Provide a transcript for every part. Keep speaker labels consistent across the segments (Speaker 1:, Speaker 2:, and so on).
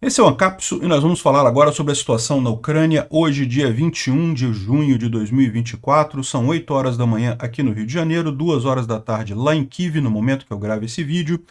Speaker 1: Esse é o Ancapsu e nós vamos falar agora sobre a situação na Ucrânia, hoje, dia 21 de junho de 2024, são 8 horas da manhã aqui no Rio de Janeiro, 2 horas da tarde lá em Kiev, no momento que eu gravo esse vídeo,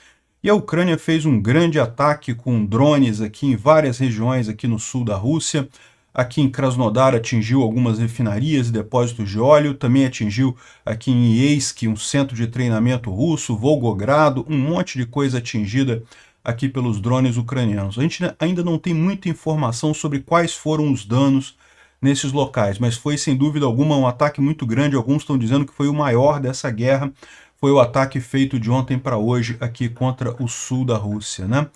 Speaker 1: e a Ucrânia fez um grande ataque com drones aqui em várias regiões aqui no sul da Rússia. Aqui em Krasnodar atingiu algumas refinarias e depósitos de óleo, também atingiu aqui em Yeisk um centro de treinamento russo, Volgogrado, um monte de coisa atingida aqui pelos drones ucranianos. A gente ainda não tem muita informação sobre quais foram os danos nesses locais, mas foi sem dúvida alguma um ataque muito grande. Alguns estão dizendo que foi o maior dessa guerra, foi o ataque feito de ontem para hoje aqui contra o sul da Rússia, né?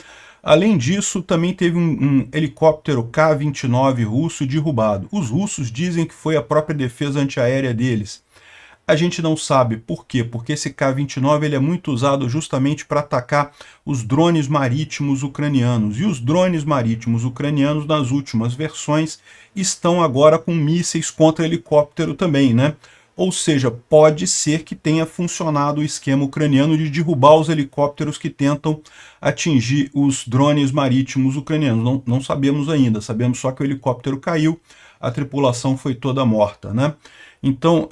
Speaker 1: Além disso, também teve um helicóptero K-29 russo derrubado. Os russos dizem que foi a própria defesa antiaérea deles. A gente não sabe por quê, porque esse K-29 ele é muito usado justamente para atacar os drones marítimos ucranianos. E os drones marítimos ucranianos, nas últimas versões, estão agora com mísseis contra helicóptero também, né? Ou seja, pode ser que tenha funcionado o esquema ucraniano de derrubar os helicópteros que tentam atingir os drones marítimos ucranianos. Não sabemos ainda, sabemos só que o helicóptero caiu, a tripulação foi toda morta, né? Então,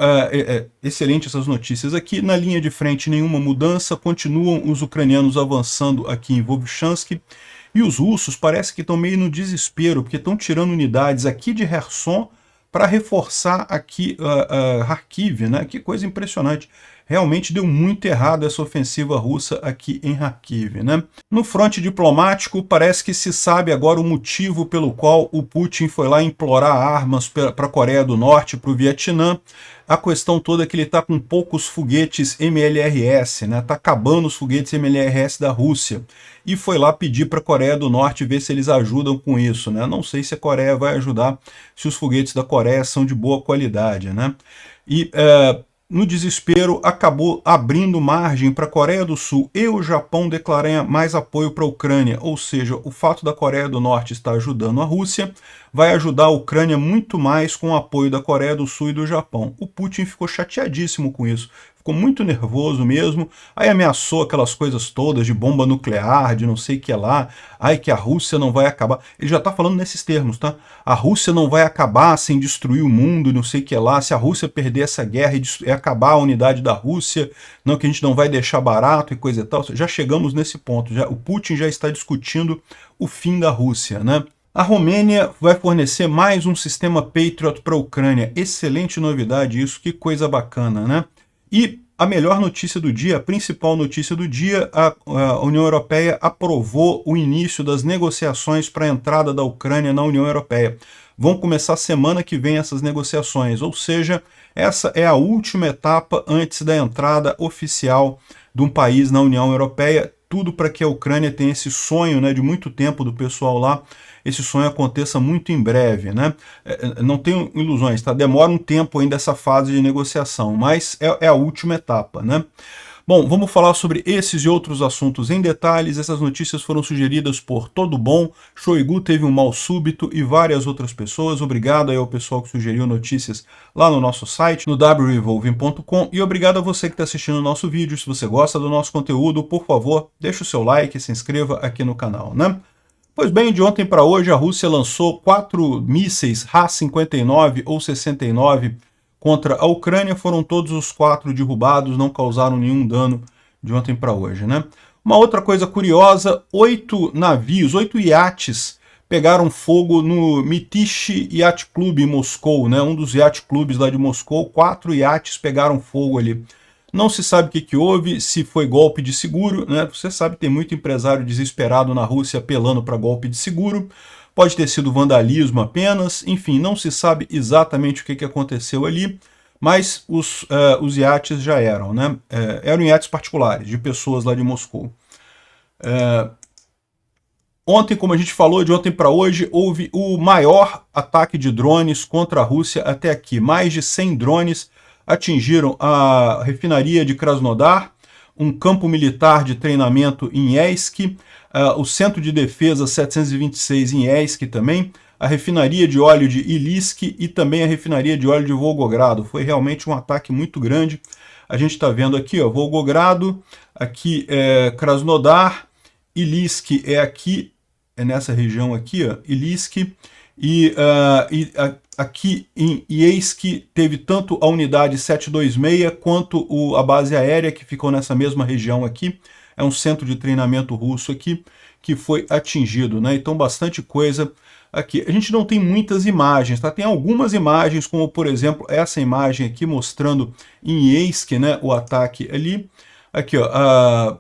Speaker 1: excelente essas notícias aqui. Na linha de frente, nenhuma mudança, continuam os ucranianos avançando aqui em Vovchansk, e os russos parece que estão meio no desespero, porque estão tirando unidades aqui de Kherson para reforçar aqui Kharkiv, né? Que coisa impressionante. Realmente deu muito errado essa ofensiva russa aqui em Kharkiv, né? No fronte diplomático, parece que se sabe agora o motivo pelo qual o Putin foi lá implorar armas para a Coreia do Norte, para o Vietnã. A questão toda é que ele está com poucos foguetes MLRS, né? Está acabando os foguetes MLRS da Rússia. E foi lá pedir para a Coreia do Norte ver se eles ajudam com isso, né? Não sei se a Coreia vai ajudar, se os foguetes da Coreia são de boa qualidade, né? E no desespero, acabou abrindo margem para a Coreia do Sul e o Japão declararem mais apoio para a Ucrânia, ou seja, o fato da Coreia do Norte estar ajudando a Rússia vai ajudar a Ucrânia muito mais com o apoio da Coreia do Sul e do Japão. O Putin ficou chateadíssimo com isso, ficou muito nervoso mesmo, aí ameaçou aquelas coisas todas de bomba nuclear, de não sei o que lá, ai que a Rússia não vai acabar, ele já está falando nesses termos, tá? A Rússia não vai acabar sem destruir o mundo, não sei o que lá, se a Rússia perder essa guerra e acabar a unidade da Rússia, não que a gente não vai deixar barato e coisa e tal, já chegamos nesse ponto, o Putin já está discutindo o fim da Rússia, né? A Romênia vai fornecer mais um sistema Patriot para a Ucrânia. Excelente novidade isso, que coisa bacana, né? E a melhor notícia do dia, a principal notícia do dia, a União Europeia aprovou o início das negociações para a entrada da Ucrânia na União Europeia. Vão começar semana que vem essas negociações, ou seja, essa é a última etapa antes da entrada oficial de um país na União Europeia. Tudo para que a Ucrânia tenha esse sonho, né, de muito tempo do pessoal lá, esse sonho aconteça muito em breve, né? Não tenho ilusões, tá? Demora um tempo ainda essa fase de negociação, mas é a última etapa, né? Bom, vamos falar sobre esses e outros assuntos em detalhes. Essas notícias foram sugeridas por Todo Bom, Shoigu teve um mal súbito e várias outras pessoas. Obrigado aí ao pessoal que sugeriu notícias lá no nosso site, no wrevolving.com, e obrigado a você que está assistindo o nosso vídeo. Se você gosta do nosso conteúdo, por favor, deixe o seu like e se inscreva aqui no canal, né? Pois bem, de ontem para hoje a Rússia lançou 4 mísseis Ha-59 ou 69 contra a Ucrânia, foram todos os 4 derrubados, não causaram nenhum dano de ontem para hoje, né? Uma outra coisa curiosa, 8 navios, 8 iates pegaram fogo no Mytish Yacht Club em Moscou, né? Um dos yacht clubes lá de Moscou, 4 iates pegaram fogo ali. Não se sabe o que houve, se foi golpe de seguro, né? Você sabe que tem muito empresário desesperado na Rússia apelando para golpe de seguro. Pode ter sido vandalismo apenas, enfim, não se sabe exatamente o que aconteceu ali, mas os iates já eram, né? Eram iates particulares, de pessoas lá de Moscou. Ontem, como a gente falou, de ontem para hoje, houve o maior ataque de drones contra a Rússia até aqui. Mais de 100 drones atingiram a refinaria de Krasnodar, um campo militar de treinamento em Yeisk, o centro de defesa 726 em Yeisk também, a refinaria de óleo de Ilisk e também a refinaria de óleo de Volgogrado. Foi realmente um ataque muito grande. A gente está vendo aqui, ó, Volgogrado, aqui Krasnodar, Ilisk é aqui, é nessa região aqui, ó, Ilisk, aqui em Yeisk teve tanto a unidade 726 quanto a base aérea, que ficou nessa mesma região aqui. É um centro de treinamento russo aqui, que foi atingido, né? Então, bastante coisa aqui. A gente não tem muitas imagens, tá? Tem algumas imagens, como, por exemplo, essa imagem aqui, mostrando em Yeisk, né, o ataque ali. Aqui, ó,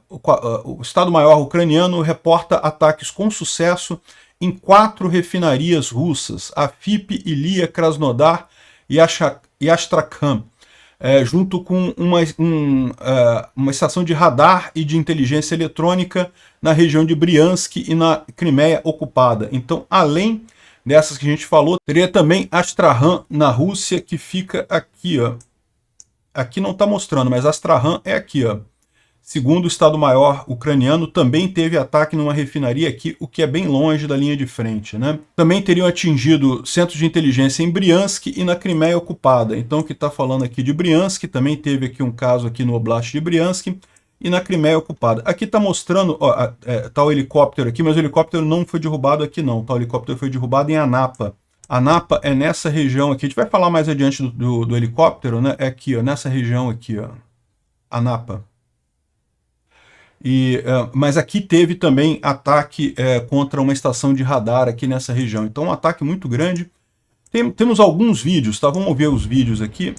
Speaker 1: o Estado-Maior ucraniano reporta ataques com sucesso em 4 refinarias russas, Afip, Ilia, Krasnodar e Astrakhan, junto com uma estação de radar e de inteligência eletrônica na região de Briansk e na Crimeia ocupada. Então, além dessas que a gente falou, teria também Astrakhan na Rússia, que fica aqui, ó. Aqui não está mostrando, mas Astrakhan é aqui, ó. Segundo o Estado-Maior ucraniano, também teve ataque numa refinaria aqui, o que é bem longe da linha de frente, né? Também teriam atingido centros de inteligência em Briansk e na Crimeia ocupada. Então, o que está falando aqui de Briansk, também teve aqui um caso aqui no Oblast de Briansk e na Crimeia ocupada. Aqui está mostrando, ó, tá o helicóptero aqui, mas o helicóptero não foi derrubado aqui não, tá? O helicóptero foi derrubado em Anapa. Anapa é nessa região aqui. A gente vai falar mais adiante do helicóptero, né? É aqui, ó, nessa região aqui, ó. Anapa. Mas aqui teve também ataque contra uma estação de radar aqui nessa região. Então, um ataque muito grande. Temos alguns vídeos, tá? Vamos ver os vídeos aqui.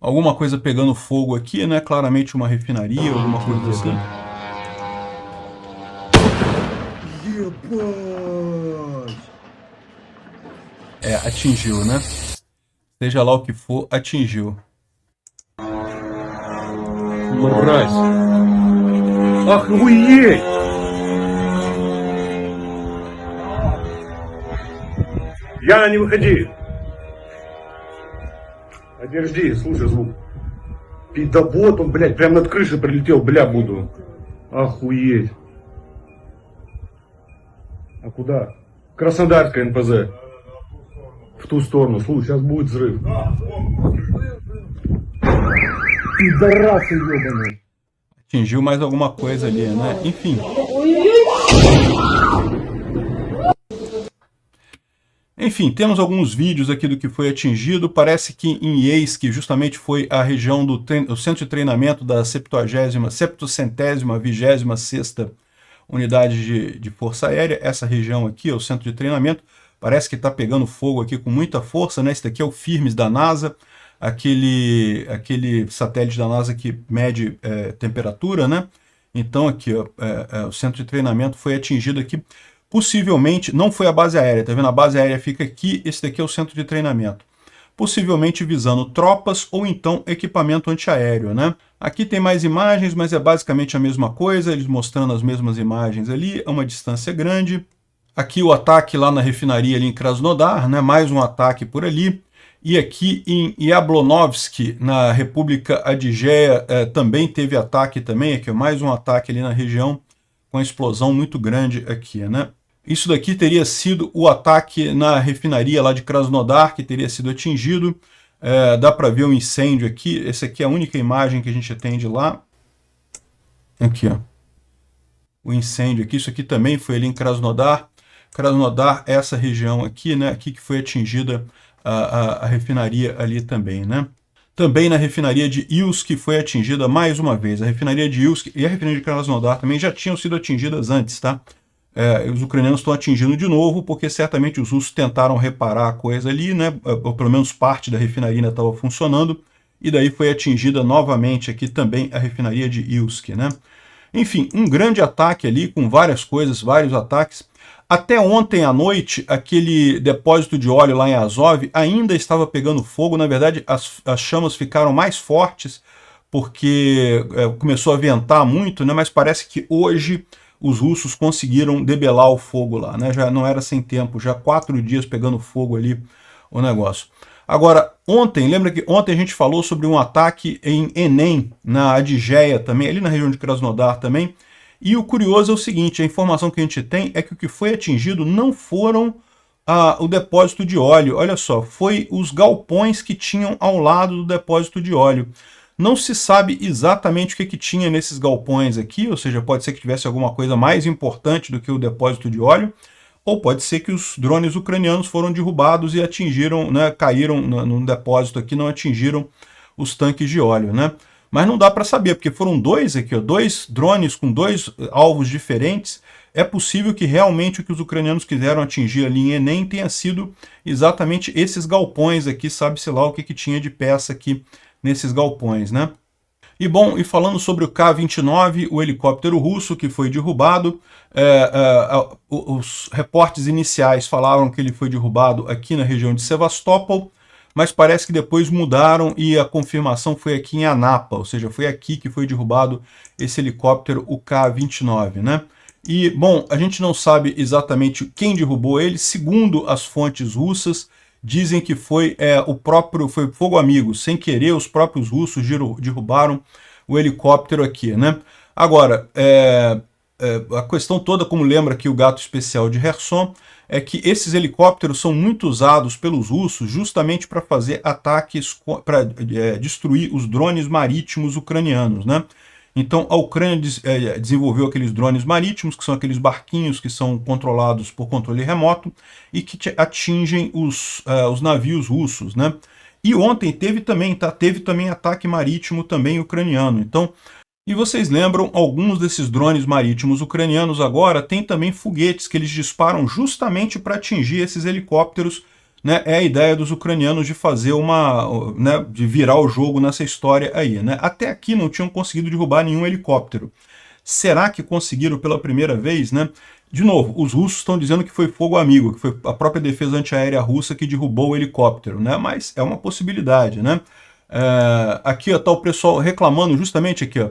Speaker 1: Alguma coisa pegando fogo aqui, né? Claramente uma refinaria, alguma coisa assim. Atingiu, né? Seja lá o que for, atingiu.
Speaker 2: Мразь! Охуеть! Яна, не выходи! А теперь жди, слушай звук. Пидобот, он, блядь, прям над крышей прилетел, бля, буду. Охуеть! А куда? Краснодарская НПЗ. В ту сторону. Слушай, сейчас будет взрыв. Пидорасы ебаные.
Speaker 1: Atingiu mais alguma coisa ali, né? Enfim. Enfim, temos alguns vídeos aqui do que foi atingido. Parece que em Yeisk, justamente foi a região do centro de treinamento da 726ª Unidade de Força Aérea. Essa região aqui é o centro de treinamento. Parece que está pegando fogo aqui com muita força, né? Esse daqui é o Firmes da NASA, aquele satélite da NASA que mede temperatura, né? Então aqui, ó, o centro de treinamento foi atingido aqui. Possivelmente, não foi a base aérea, tá vendo? A base aérea fica aqui, esse daqui é o centro de treinamento. Possivelmente visando tropas ou então equipamento antiaéreo, né? Aqui tem mais imagens, mas é basicamente a mesma coisa, eles mostrando as mesmas imagens ali, a uma distância grande. Aqui o ataque lá na refinaria ali em Krasnodar, né? Mais um ataque por ali. E aqui em Yablonovsk, na República Adigueia, também teve ataque também, aqui mais um ataque ali na região, com explosão muito grande aqui, né? Isso daqui teria sido o ataque na refinaria lá de Krasnodar, que teria sido atingido. Dá para ver o incêndio aqui. Essa aqui é a única imagem que a gente tem de lá. Aqui, ó. O incêndio aqui. Isso aqui também foi ali em Krasnodar. Krasnodar, essa região aqui, né? Aqui que foi atingida a refinaria ali também, né? Também na refinaria de Ilsk foi atingida mais uma vez. A refinaria de Ilsk e a refinaria de Krasnodar também já tinham sido atingidas antes, tá? Os ucranianos estão atingindo de novo, porque certamente os russos tentaram reparar a coisa ali, né? Ou pelo menos parte da refinaria ainda estava funcionando, e daí foi atingida novamente aqui também a refinaria de Ilsk, né? Enfim, um grande ataque ali, com várias coisas, vários ataques. Até ontem à noite, aquele depósito de óleo lá em Azov ainda estava pegando fogo. Na verdade, as chamas ficaram mais fortes, porque começou a ventar muito, né? Mas parece que hoje os russos conseguiram debelar o fogo lá, né? Já não era sem tempo, já 4 dias pegando fogo ali o negócio. Agora, ontem, lembra que ontem a gente falou sobre um ataque em Enem, na Adigueia também, ali na região de Krasnodar também, e o curioso é o seguinte, a informação que a gente tem é que o que foi atingido não foram o depósito de óleo. Olha só, foi os galpões que tinham ao lado do depósito de óleo. Não se sabe exatamente o que tinha nesses galpões aqui, ou seja, pode ser que tivesse alguma coisa mais importante do que o depósito de óleo, ou pode ser que os drones ucranianos foram derrubados e atingiram, né, caíram num depósito aqui, não atingiram os tanques de óleo, né? Mas não dá para saber, porque foram dois aqui, ó, dois drones com dois alvos diferentes. É possível que realmente o que os ucranianos quiseram atingir ali em Enem tenha sido exatamente esses galpões aqui, sabe-se lá o que tinha de peça aqui nesses galpões, né? E bom, e falando sobre o K-29, o helicóptero russo que foi derrubado, os reportes iniciais falaram que ele foi derrubado aqui na região de Sevastopol, mas parece que depois mudaram e a confirmação foi aqui em Anapa, ou seja, foi aqui que foi derrubado esse helicóptero, o K-29, né? E, bom, a gente não sabe exatamente quem derrubou ele, segundo as fontes russas, dizem que foi foi fogo amigo, sem querer os próprios russos derrubaram o helicóptero aqui, né? Agora, a questão toda, como lembra aqui o gato especial de Kherson, é que esses helicópteros são muito usados pelos russos justamente para fazer ataques, para destruir os drones marítimos ucranianos, né? Então a Ucrânia desenvolveu aqueles drones marítimos, que são aqueles barquinhos que são controlados por controle remoto e que atingem os navios russos, né? E ontem teve também ataque marítimo também ucraniano. Então, e vocês lembram, alguns desses drones marítimos ucranianos agora têm também foguetes que eles disparam justamente para atingir esses helicópteros, né? É a ideia dos ucranianos de fazer de virar o jogo nessa história aí, né? Até aqui não tinham conseguido derrubar nenhum helicóptero. Será que conseguiram pela primeira vez, né? De novo, os russos estão dizendo que foi fogo amigo, que foi a própria defesa antiaérea russa que derrubou o helicóptero, né? Mas é uma possibilidade, né? Aqui está o pessoal reclamando justamente aqui, ó.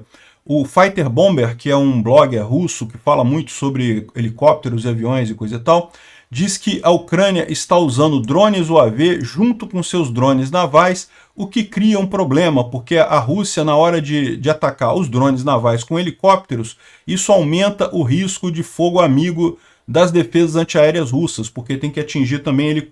Speaker 1: O Fighter Bomber, que é um blogger russo que fala muito sobre helicópteros e aviões e coisa e tal, diz que a Ucrânia está usando drones UAV junto com seus drones navais, o que cria um problema, porque a Rússia, na hora de atacar os drones navais com helicópteros, isso aumenta o risco de fogo amigo das defesas antiaéreas russas, porque tem que atingir também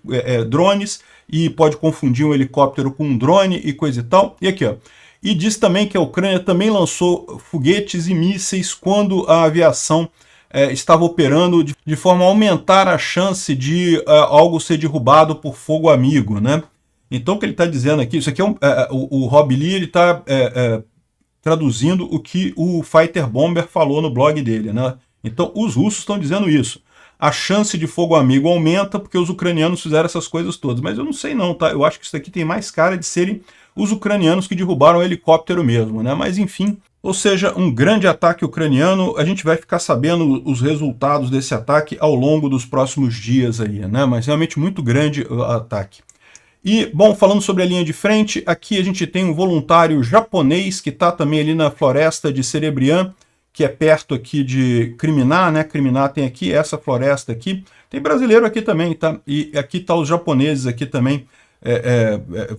Speaker 1: drones e pode confundir um helicóptero com um drone e coisa e tal. E aqui, ó. E diz também que a Ucrânia também lançou foguetes e mísseis quando a aviação estava operando de forma a aumentar a chance de algo ser derrubado por fogo amigo, né? Então o que ele está dizendo aqui, isso aqui o Rob Lee, ele está traduzindo o que o Fighter Bomber falou no blog dele, né? Então os russos estão dizendo isso. A chance de fogo amigo aumenta porque os ucranianos fizeram essas coisas todas. Mas eu não sei não, tá? Eu acho que isso aqui tem mais cara de serem os ucranianos que derrubaram o helicóptero mesmo, né? Mas enfim, ou seja, um grande ataque ucraniano. A gente vai ficar sabendo os resultados desse ataque ao longo dos próximos dias aí, né? Mas realmente muito grande o ataque. E, bom, falando sobre a linha de frente, aqui a gente tem um voluntário japonês que está também ali na floresta de Serebrian, que é perto aqui de Kriminá, né? Kriminá tem aqui essa floresta aqui. Tem brasileiro aqui também, tá? E aqui tá os japoneses aqui também,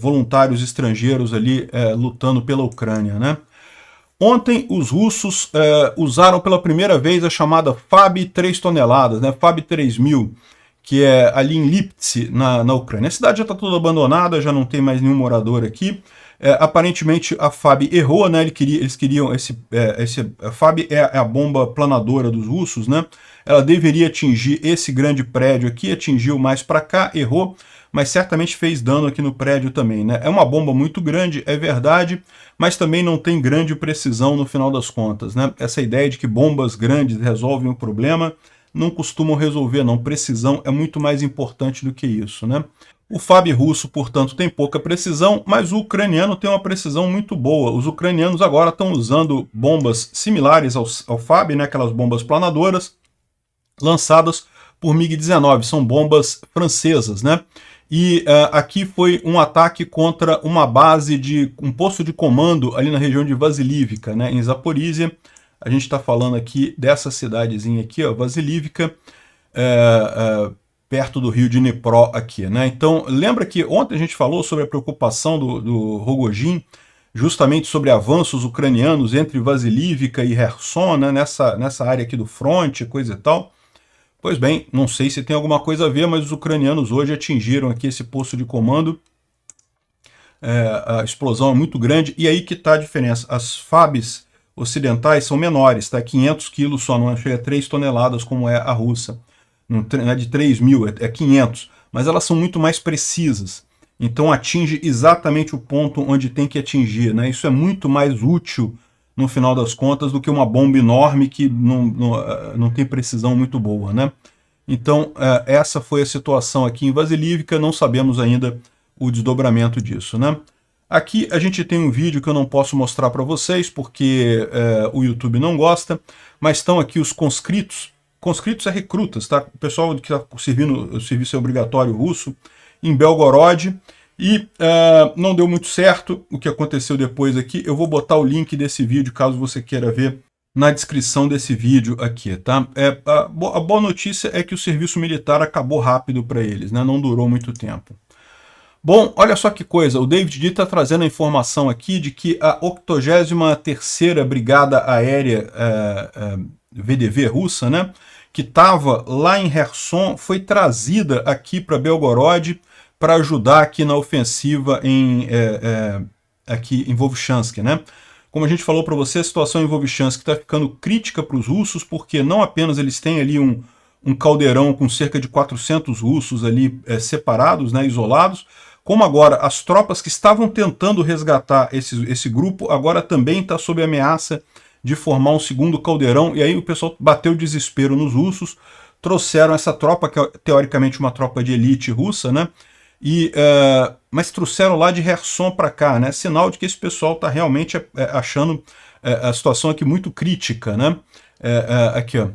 Speaker 1: voluntários estrangeiros ali lutando pela Ucrânia, né? Ontem os russos usaram pela primeira vez a chamada FAB 3 toneladas, né? FAB 3000, que é ali em Liptsi, na Ucrânia. A cidade já está toda abandonada, já não tem mais nenhum morador aqui. Aparentemente a FAB errou, né? Eles queriam a FAB é a bomba planadora dos russos, né? Ela deveria atingir esse grande prédio aqui, atingiu mais para cá, errou, mas certamente fez dano aqui no prédio também, né? É uma bomba muito grande, é verdade, mas também não tem grande precisão no final das contas, né? Essa ideia de que bombas grandes resolvem o problema não costumam resolver, não. Precisão é muito mais importante do que isso, né? O FAB russo, portanto, tem pouca precisão, mas o ucraniano tem uma precisão muito boa. Os ucranianos agora estão usando bombas similares ao FAB, né, aquelas bombas planadoras, lançadas por MiG-19. São bombas francesas, né? E aqui foi um ataque contra uma base um posto de comando ali na região de Vasilivka, né, em Zaporizhia. A gente está falando aqui dessa cidadezinha aqui, ó, Vasilivka, perto do rio de Dnipro aqui, né? Então, lembra que ontem a gente falou sobre a preocupação do Rogojin, justamente sobre avanços ucranianos entre Vasilivka e Kherson, né? nessa área aqui do fronte, coisa e tal. Pois bem, não sei se tem alguma coisa a ver, mas os ucranianos hoje atingiram aqui esse posto de comando. A explosão é muito grande, e aí que está a diferença. As FABs ocidentais são menores, tá? 500 quilos só, não chega a 3 toneladas como é a russa. Não é de 3 mil, é 500. Mas elas são muito mais precisas. Então atinge exatamente o ponto onde tem que atingir, né? Isso é muito mais útil, no final das contas, do que uma bomba enorme que não tem precisão muito boa, né? Então, essa foi a situação aqui em Vasilivka, não sabemos ainda o desdobramento disso, né? Aqui a gente tem um vídeo que eu não posso mostrar para vocês, porque o YouTube não gosta, mas estão aqui os conscritos. Conscritos é recrutas, tá? O pessoal que está servindo o serviço obrigatório russo, em Belgorod, e não deu muito certo o que aconteceu depois aqui. Eu vou botar o link desse vídeo, caso você queira ver, na descrição desse vídeo aqui, tá? A boa notícia é que o serviço militar acabou rápido para eles, né? Não durou muito tempo. Bom, olha só que coisa, o David D está trazendo a informação aqui de que a 83ª Brigada Aérea VDV russa, né, que estava lá em Kherson, foi trazida aqui para Belgorod para ajudar aqui na ofensiva aqui em Volchansk, né? Como a gente falou para você, a situação em Volchansk está ficando crítica para os russos, porque não apenas eles têm ali um caldeirão com cerca de 400 russos ali separados, né, isolados, como agora as tropas que estavam tentando resgatar esse grupo, agora também está sob ameaça de formar um segundo caldeirão, e aí o pessoal bateu desespero nos russos, trouxeram essa tropa, que é teoricamente uma tropa de elite russa, né? Mas trouxeram lá de Kherson para cá, né? Sinal de que esse pessoal está realmente achando a situação aqui muito crítica, né? Aqui, ó.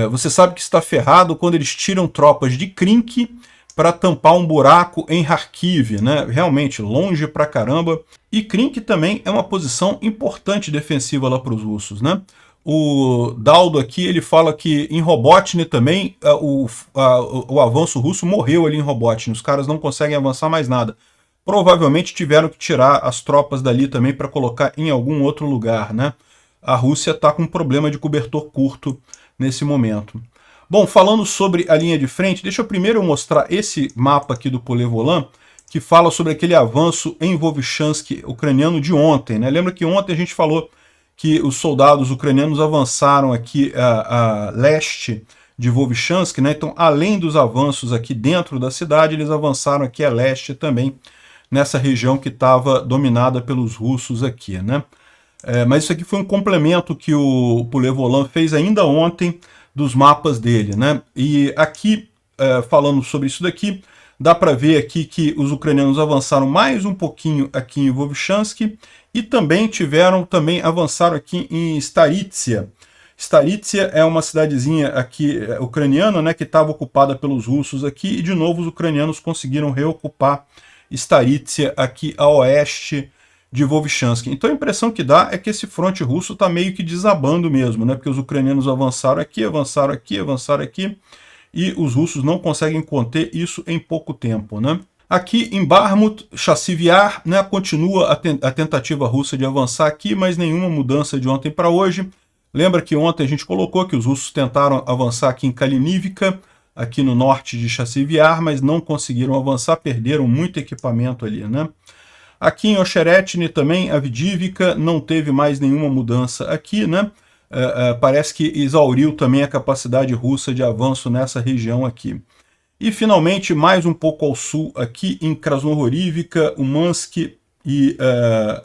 Speaker 1: Você sabe que está ferrado quando eles tiram tropas de Krink para tampar um buraco em Kharkiv, né? Realmente longe pra caramba. E Krink também é uma posição importante defensiva lá para os russos, né? O Daldo aqui, ele fala que em Robotny também o avanço russo morreu ali em Robotny. Os caras não conseguem avançar mais nada. Provavelmente tiveram que tirar as tropas dali também para colocar em algum outro lugar, né? A Rússia está com um problema de cobertor curto nesse momento. Bom, falando sobre a linha de frente, deixa eu primeiro mostrar esse mapa aqui do Polevolan, que fala sobre aquele avanço em Volchansk ucraniano de ontem, né? Lembra que ontem a gente falou que os soldados ucranianos avançaram aqui a leste de Volchansk, né? Então, além dos avanços aqui dentro da cidade, eles avançaram aqui a leste também, nessa região que estava dominada pelos russos aqui, né? Mas isso aqui foi um complemento que o Polevolan fez ainda ontem dos mapas dele, né? E aqui, falando sobre isso daqui, dá para ver aqui que os ucranianos avançaram mais um pouquinho aqui em Volchansk e também avançaram aqui em Staritsya. Staritsya é uma cidadezinha aqui ucraniana, né, que estava ocupada pelos russos aqui, e de novo os ucranianos conseguiram reocupar Staritsya aqui a oeste de Volchansk. Então a impressão que dá é que esse fronte russo está meio que desabando mesmo, né? Porque os ucranianos avançaram aqui, avançaram aqui, avançaram aqui, e os russos não conseguem conter isso em pouco tempo, né? Aqui em Bakhmut, Chassivyar, né, continua a tentativa russa de avançar aqui, mas nenhuma mudança de ontem para hoje. Lembra que ontem a gente colocou que os russos tentaram avançar aqui em Kalinivka, aqui no norte de Chassivyar, mas não conseguiram avançar, perderam muito equipamento ali, né? Aqui em Ocheretny também, Avdiivka, não teve mais nenhuma mudança aqui, né? Parece que exauriu também a capacidade russa de avanço nessa região aqui. E finalmente, mais um pouco ao sul, aqui em Krasnohorivka, Umansk e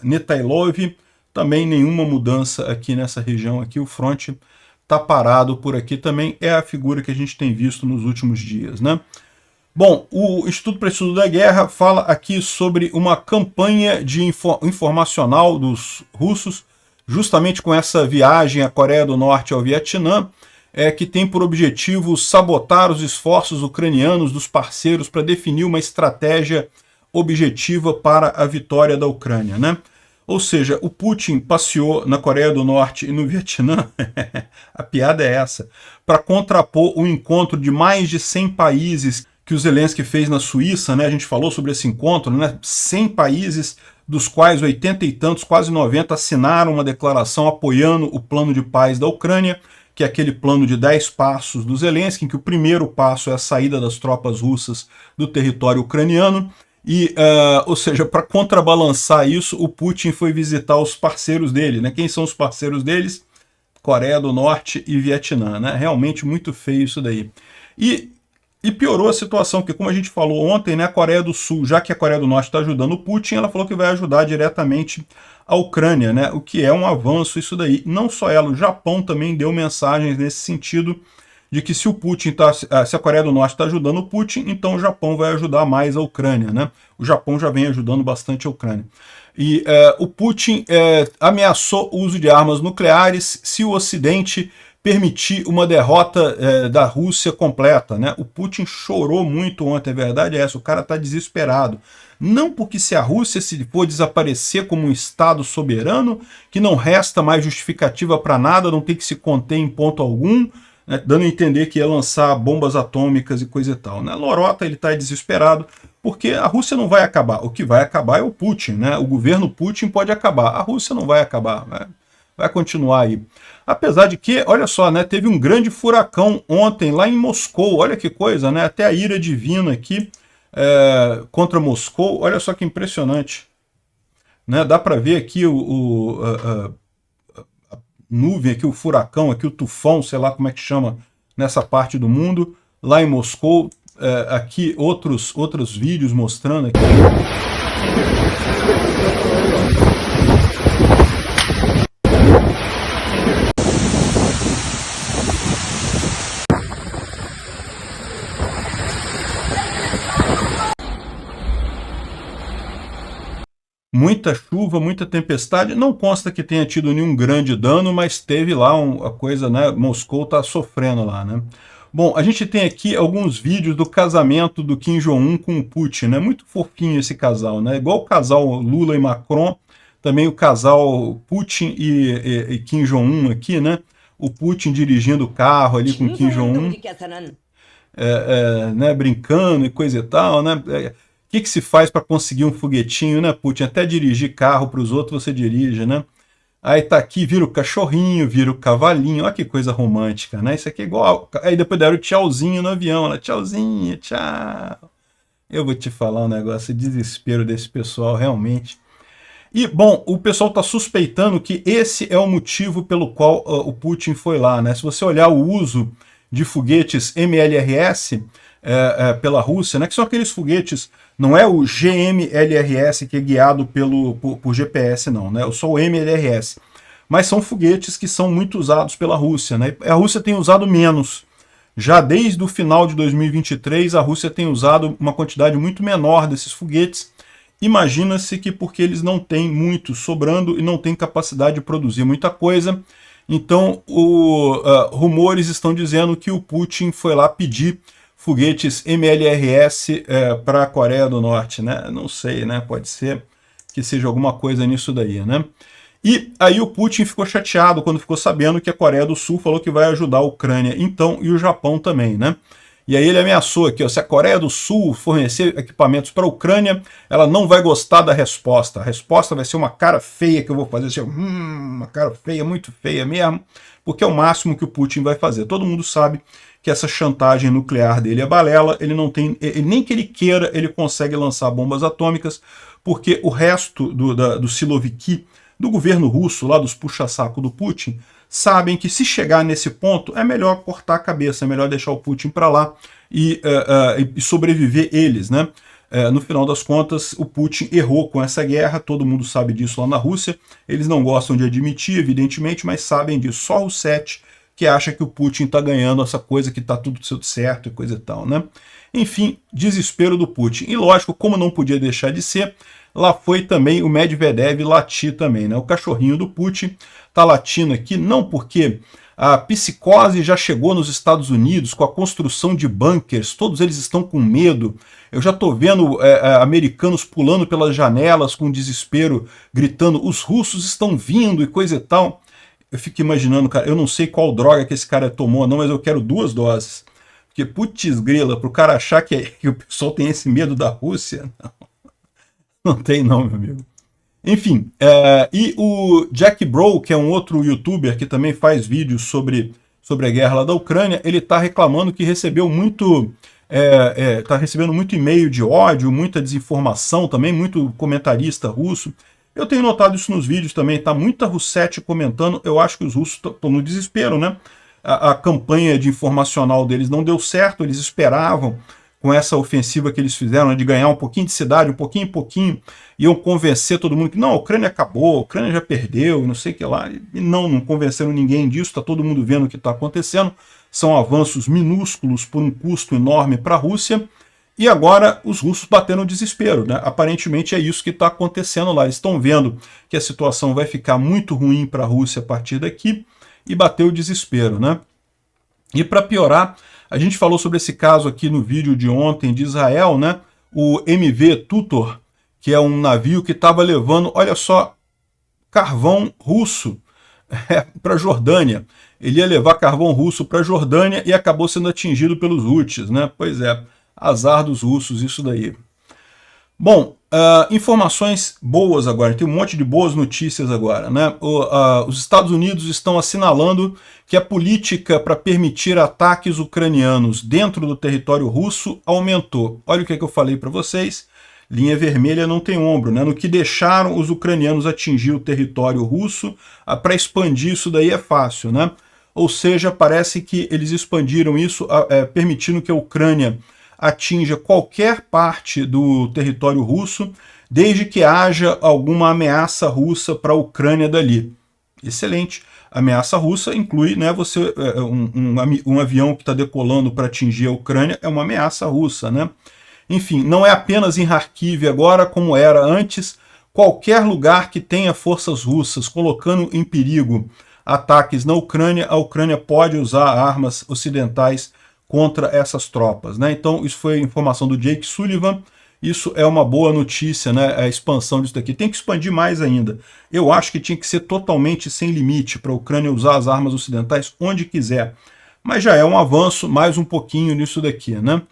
Speaker 1: Netailov, também nenhuma mudança aqui nessa região aqui. O fronte está parado por aqui também, é a figura que a gente tem visto nos últimos dias, né? Bom, o Instituto para Estudo da Guerra fala aqui sobre uma campanha de informacional dos russos, justamente com essa viagem à Coreia do Norte e ao Vietnã, que tem por objetivo sabotar os esforços ucranianos dos parceiros para definir uma estratégia objetiva para a vitória da Ucrânia, né? Ou seja, o Putin passeou na Coreia do Norte e no Vietnã, a piada é essa, para contrapor o encontro de mais de 100 países que o Zelensky fez na Suíça, né? A gente falou sobre esse encontro, né? 100 países, dos quais 80 e tantos, quase 90, assinaram uma declaração apoiando o plano de paz da Ucrânia, que é aquele plano de 10 passos do Zelensky, em que o primeiro passo é a saída das tropas russas do território ucraniano, e, ou seja, para contrabalançar isso, o Putin foi visitar os parceiros dele, né? Quem são os parceiros deles? Coreia do Norte e Vietnã, né? Realmente muito feio isso daí. E piorou a situação, porque como a gente falou ontem, né, a Coreia do Sul, já que a Coreia do Norte está ajudando o Putin, ela falou que vai ajudar diretamente a Ucrânia, né, o que é um avanço isso daí. Não só ela, o Japão também deu mensagens nesse sentido, de que se o Putin se a Coreia do Norte está ajudando o Putin, então o Japão vai ajudar mais a Ucrânia, né? O Japão já vem ajudando bastante a Ucrânia. E o Putin ameaçou o uso de armas nucleares se o Ocidente permitir uma derrota da Rússia completa, né? O Putin chorou muito ontem, a verdade é essa, o cara está desesperado. Não porque se a Rússia se for desaparecer como um Estado soberano, que não resta mais justificativa para nada, não tem que se conter em ponto algum, né? Dando a entender que ia lançar bombas atômicas e coisa e tal, né? Lorota, ele está desesperado, porque a Rússia não vai acabar. O que vai acabar é o Putin, né? O governo Putin pode acabar, a Rússia não vai acabar, né? Vai continuar aí. Apesar de que, olha só, né, teve um grande furacão ontem lá em Moscou, olha que coisa, né? Até a ira divina aqui contra Moscou, olha só que impressionante. Né? Dá para ver aqui a nuvem, aqui, o furacão, aqui o tufão, sei lá como é que chama nessa parte do mundo, lá em Moscou. Aqui outros vídeos mostrando aqui. Muita chuva, muita tempestade, não consta que tenha tido nenhum grande dano, mas teve lá a coisa, né, Moscou está sofrendo lá, né. Bom, a gente tem aqui alguns vídeos do casamento do Kim Jong-un com o Putin, né, muito fofinho esse casal, né, igual o casal Lula e Macron, também o casal Putin e Kim Jong-un aqui, né, o Putin dirigindo o carro ali com Kim Jong-un, né, brincando e coisa e tal, né. O que se faz para conseguir um foguetinho, né, Putin? Até dirigir carro para os outros você dirige, né? Aí tá aqui, vira o cachorrinho, vira o cavalinho, olha que coisa romântica, né? Isso aqui é igual. Aí depois deram o tchauzinho no avião, né? Tchauzinho, tchau. Eu vou te falar um negócio, desespero desse pessoal, realmente. E, bom, o pessoal está suspeitando que esse é o motivo pelo qual o Putin foi lá, né? Se você olhar o uso de foguetes MLRS pela Rússia, né? Que são aqueles foguetes. Não é o GMLRS que é guiado por GPS, não, né? É só o MLRS. Mas são foguetes que são muito usados pela Rússia, né? A Rússia tem usado menos. Já desde o final de 2023, a Rússia tem usado uma quantidade muito menor desses foguetes. Imagina-se que porque eles não têm muito sobrando e não têm capacidade de produzir muita coisa. Então, rumores estão dizendo que o Putin foi lá pedir foguetes MLRS para a Coreia do Norte, né? Não sei, né? Pode ser que seja alguma coisa nisso daí, né? E aí o Putin ficou chateado quando ficou sabendo que a Coreia do Sul falou que vai ajudar a Ucrânia, então, e o Japão também, né? E aí ele ameaçou aqui, ó, se a Coreia do Sul fornecer equipamentos para a Ucrânia, ela não vai gostar da resposta. A resposta vai ser uma cara feia que eu vou fazer, assim, uma cara feia, muito feia mesmo, porque é o máximo que o Putin vai fazer. Todo mundo sabe que essa chantagem nuclear dele é balela, ele não tem, nem que ele queira, ele consegue lançar bombas atômicas, porque o resto do Siloviki, do governo russo, lá dos puxa-saco do Putin, sabem que se chegar nesse ponto é melhor cortar a cabeça, é melhor deixar o Putin para lá e sobreviver eles, né? No final das contas, o Putin errou com essa guerra, todo mundo sabe disso lá na Rússia, eles não gostam de admitir, evidentemente, mas sabem disso, só o 7 que acha que o Putin está ganhando essa coisa, que está tudo certo e coisa e tal, né? Enfim, desespero do Putin. E lógico, como não podia deixar de ser, lá foi também o Medvedev latir também, né? O cachorrinho do Putin está latindo aqui, não porque a psicose já chegou nos Estados Unidos com a construção de bunkers, todos eles estão com medo. Eu já estou vendo americanos pulando pelas janelas com desespero, gritando, os russos estão vindo e coisa e tal. Eu fico imaginando, cara, eu não sei qual droga que esse cara tomou, não, mas eu quero 2 doses. Porque, putz grila, pro cara achar que o pessoal tem esse medo da Rússia, não tem não, meu amigo. Enfim, e o Jack Bro, que é um outro youtuber que também faz vídeos sobre sobre a guerra lá da Ucrânia, ele está reclamando que recebeu muito... está recebendo muito e-mail de ódio, muita desinformação também, muito comentarista russo. Eu tenho notado isso nos vídeos também, tá muita Russete comentando. Eu acho que os russos estão no desespero, né? A campanha de informacional deles não deu certo, eles esperavam, com essa ofensiva que eles fizeram, né, de ganhar um pouquinho de cidade, um pouquinho em pouquinho, iam convencer todo mundo que não, a Ucrânia acabou, a Ucrânia já perdeu, não sei o que lá. E não convenceram ninguém disso, está todo mundo vendo o que está acontecendo. São avanços minúsculos por um custo enorme para a Rússia. E agora os russos bateram no desespero, né? Aparentemente é isso que está acontecendo lá. Eles estão vendo que a situação vai ficar muito ruim para a Rússia a partir daqui e bateu o desespero, né? E para piorar, a gente falou sobre esse caso aqui no vídeo de ontem de Israel, né? O MV Tutor, que é um navio que estava levando, olha só, carvão russo para a Jordânia. Ele ia levar carvão russo para a Jordânia e acabou sendo atingido pelos Houthis, né? Pois é, azar dos russos isso daí. Bom, informações boas agora, tem um monte de boas notícias agora, né? Os Estados Unidos estão assinalando que a política para permitir ataques ucranianos dentro do território russo aumentou. Olha o que eu falei para vocês, linha vermelha não tem ombro, né? No que deixaram os ucranianos atingir o território russo, para expandir isso daí é fácil, né? Ou seja, parece que eles expandiram isso, permitindo que a Ucrânia atinja qualquer parte do território russo, desde que haja alguma ameaça russa para a Ucrânia dali. Excelente. A ameaça russa inclui, né, um avião que está decolando para atingir a Ucrânia, é uma ameaça russa, né? Enfim, não é apenas em Kharkiv agora, como era antes. Qualquer lugar que tenha forças russas colocando em perigo ataques na Ucrânia, a Ucrânia pode usar armas ocidentais contra essas tropas, né? Então, isso foi informação do Jake Sullivan. Isso é uma boa notícia, né? A expansão disso daqui. Tem que expandir mais ainda. Eu acho que tinha que ser totalmente sem limite para a Ucrânia usar as armas ocidentais onde quiser. Mas já é um avanço, mais um pouquinho nisso daqui, né?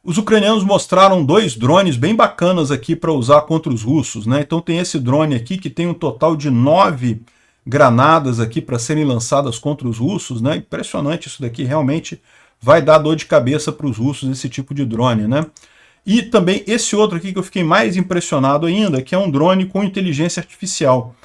Speaker 1: Os ucranianos mostraram 2 drones bem bacanas aqui para usar contra os russos, né? Então tem esse drone aqui que tem um total de 9 granadas aqui para serem lançadas contra os russos, né? Impressionante isso daqui, realmente vai dar dor de cabeça para os russos esse tipo de drone, né? E também esse outro aqui que eu fiquei mais impressionado ainda, que é um drone com inteligência artificial.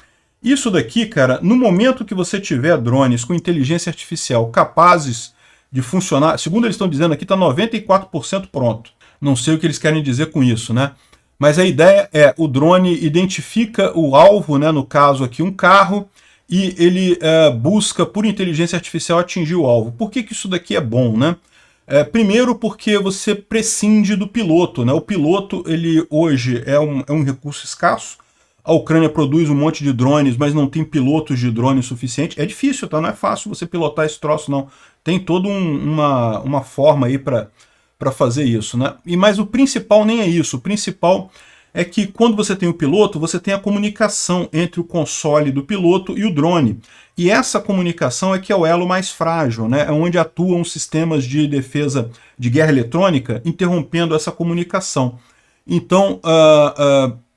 Speaker 1: Isso daqui, cara, no momento que você tiver drones com inteligência artificial capazes de funcionar, segundo eles estão dizendo aqui, está 94% pronto. Não sei o que eles querem dizer com isso, né? Mas a ideia é, o drone identifica o alvo, né, no caso aqui um carro, e ele busca por inteligência artificial atingir o alvo. Por que isso daqui é bom, né? Primeiro porque você prescinde do piloto, né? O piloto, ele hoje é um recurso escasso. A Ucrânia produz um monte de drones, mas não tem pilotos de drone suficiente. É difícil, tá? Não é fácil você pilotar esse troço, não. Tem toda uma forma aí para fazer isso, né? Mas o principal nem é isso. O principal é que quando você tem o piloto, você tem a comunicação entre o console do piloto e o drone. E essa comunicação é que é o elo mais frágil, né? É onde atuam sistemas de defesa de guerra eletrônica, interrompendo essa comunicação. Então,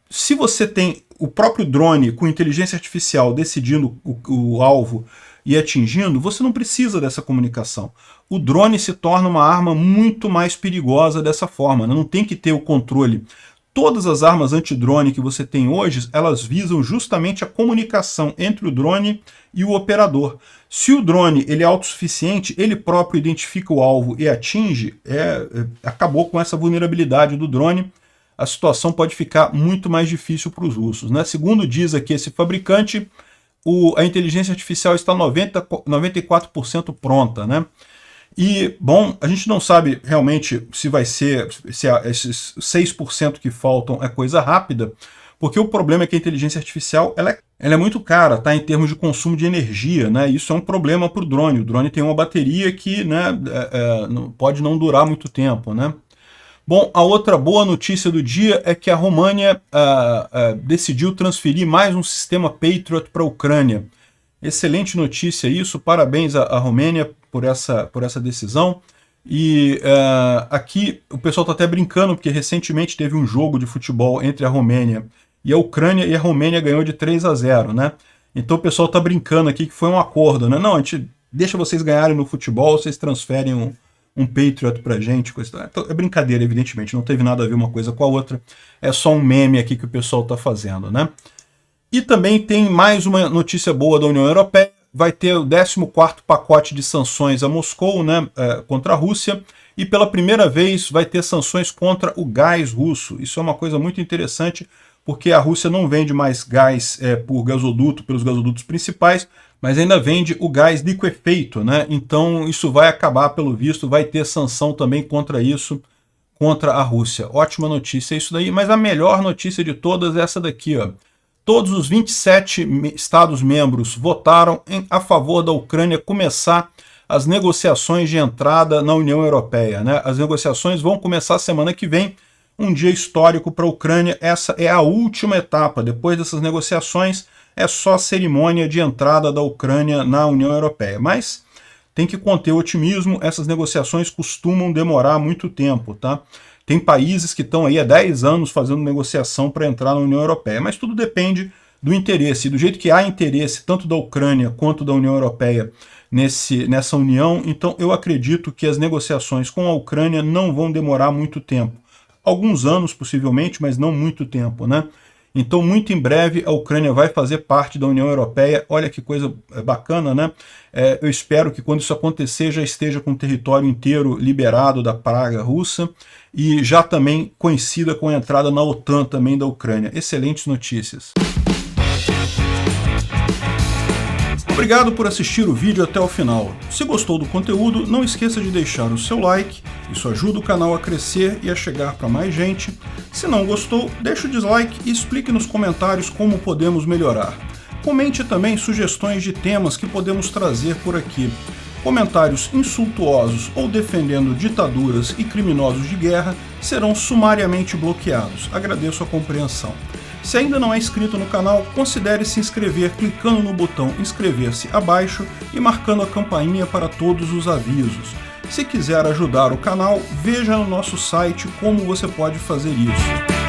Speaker 1: se você tem o próprio drone com inteligência artificial decidindo o alvo e atingindo, você não precisa dessa comunicação. O drone se torna uma arma muito mais perigosa dessa forma, né? Não tem que ter o controle. Todas as armas antidrone que você tem hoje, elas visam justamente a comunicação entre o drone e o operador. Se o drone ele é autossuficiente, ele próprio identifica o alvo e atinge, acabou com essa vulnerabilidade do drone. A situação pode ficar muito mais difícil para os russos, né? Segundo diz aqui esse fabricante, a inteligência artificial está 94% pronta, né? E, bom, a gente não sabe realmente se vai ser, se esses 6% que faltam é coisa rápida, porque o problema é que a inteligência artificial ela é muito cara, tá, em termos de consumo de energia, né? Isso é um problema para o drone. O drone tem uma bateria que, né, pode não durar muito tempo, né? Bom, a outra boa notícia do dia é que a România decidiu transferir mais um sistema Patriot para a Ucrânia. Excelente notícia isso, parabéns à Romênia por essa decisão. E aqui o pessoal está até brincando, porque recentemente teve um jogo de futebol entre a Romênia e a Ucrânia, e a Romênia ganhou de 3-0, né? Então o pessoal está brincando aqui que foi um acordo, né? Não, a gente deixa vocês ganharem no futebol, vocês transferem um Patriot pra gente. Coisa. É brincadeira, evidentemente, não teve nada a ver uma coisa com a outra. É só um meme aqui que o pessoal tá fazendo, né? E também tem mais uma notícia boa da União Europeia. Vai ter o 14º pacote de sanções a Moscou, né, contra a Rússia. E pela primeira vez vai ter sanções contra o gás russo. Isso é uma coisa muito interessante, porque a Rússia não vende mais gás por gasoduto, pelos gasodutos principais, mas ainda vende o gás liquefeito, né? Então isso vai acabar, pelo visto, vai ter sanção também contra isso, contra a Rússia. Ótima notícia isso daí, mas a melhor notícia de todas é essa daqui, ó. Todos os 27 Estados-membros votaram a favor da Ucrânia começar as negociações de entrada na União Europeia, né? As negociações vão começar semana que vem, um dia histórico para a Ucrânia. Essa é a última etapa. Depois dessas negociações, é só a cerimônia de entrada da Ucrânia na União Europeia. Mas tem que conter o otimismo, essas negociações costumam demorar muito tempo, tá? Tem países que estão aí há 10 anos fazendo negociação para entrar na União Europeia, mas tudo depende do interesse. E do jeito que há interesse tanto da Ucrânia quanto da União Europeia nessa união, então eu acredito que as negociações com a Ucrânia não vão demorar muito tempo. Alguns anos, possivelmente, mas não muito tempo, né? Então, muito em breve, a Ucrânia vai fazer parte da União Europeia. Olha que coisa bacana, né? Eu espero que quando isso acontecer, já esteja com o território inteiro liberado da praga russa e já também coincida com a entrada na OTAN também da Ucrânia. Excelentes notícias. Obrigado por assistir o vídeo até o final. Se gostou do conteúdo, não esqueça de deixar o seu like, isso ajuda o canal a crescer e a chegar para mais gente. Se não gostou, deixe o dislike e explique nos comentários como podemos melhorar. Comente também sugestões de temas que podemos trazer por aqui. Comentários insultuosos ou defendendo ditaduras e criminosos de guerra serão sumariamente bloqueados. Agradeço a compreensão. Se ainda não é inscrito no canal, considere se inscrever clicando no botão inscrever-se abaixo e marcando a campainha para todos os avisos. Se quiser ajudar o canal, veja no nosso site como você pode fazer isso.